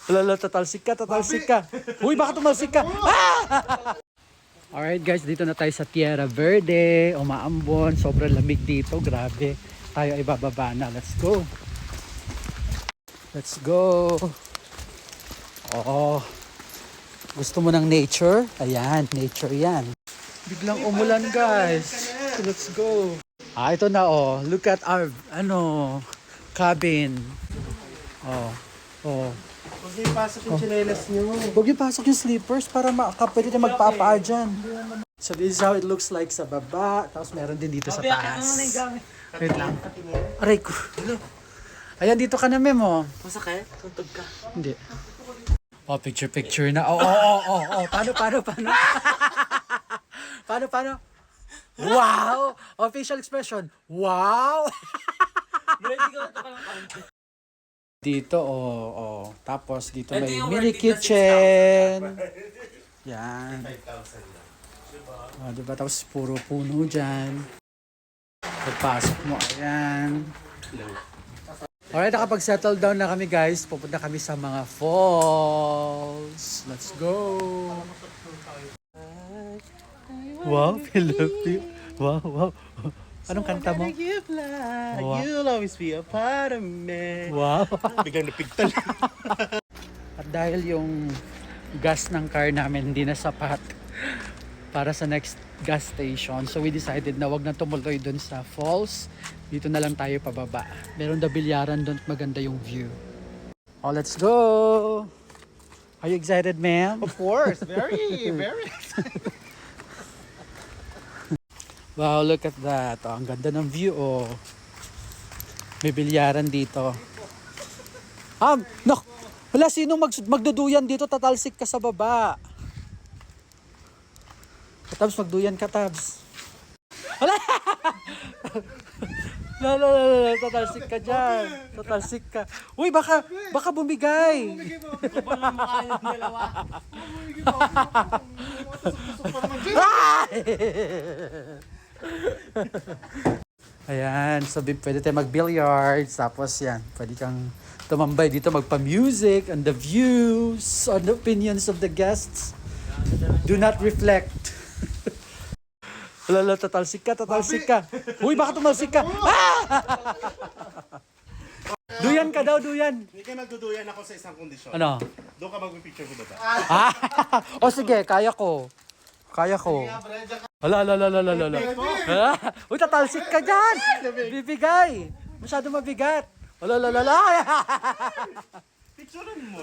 Lala, tatalsik ka. Uy, baka tumalsik ka. Ah! Alright guys, dito na tayo sa Tierra Verde. Umaambon, sobrang lamig dito. Grabe. Tayo ay bababa na. Let's go. Let's go. Oo. Gusto mo ng nature? Ayan, nature yan. Biglang umulan guys. Let's go. Ito na oh. Look at our, cabin. Huwag niyo ipasok yung chinelas niyo. Huwag yung pasok yung slippers para pwede tayo magpapaa dyan. So this is how it looks like sa baba. Tapos meron din dito sa taas. Wait lang. Aray ko. Ayan, dito ka na, Memo. Masakit? Tuntog ka. Hindi. Oh, picture na. Paano? Paano? Wow! Oh, facial expression. Wow! Dito, Tapos dito may mini kitchen. Yan. Diba? Tapos puro puno dyan. Pagpasok mo, ayan. Alright, nakapag-settle down na kami guys. Pupunta kami sa mga falls. Let's go! Wow, Philippine. Wow. Anong kanta mo? Wow. You'll always be a part of me. Wow. Biglang napigtal. At dahil yung gas ng car namin hindi na sapat para sa next gas station, so we decided na wag na tumuloy dun sa falls. Dito na lang tayo pababa. Meron na bilyaran dun, maganda yung view. Oh, let's go! Are you excited, ma'am? Of course. Very, very excited. Wow, look at that. Oh, ang ganda ng view, oh. May bilyaran dito. Wala sinong magduduyan dito, tatalsik ka sa baba. Tabs, magduyan ka, Tabs. Wala! La, tatalsik ka dyan. Tatalsik ka. Uy, baka bumigay. Ayan, so pwede tayo mag-billiards, tapos yan, pwede kang tumambay dito, magpa-music, and the views, on the opinions of the guests do not reflect. Lala, tatalsik ka. Uy, baka tumalsik ka. Ah! Duyan ka daw. Hindi ka nagduduyan ako sa isang kondisyon. Ano? Doon ka mag-picture ko ba? O sige, kaya ko. Hala. Uy, tatalsik ka dyan. Bibigay. Masyado mabigat. Hala. Picturean mo.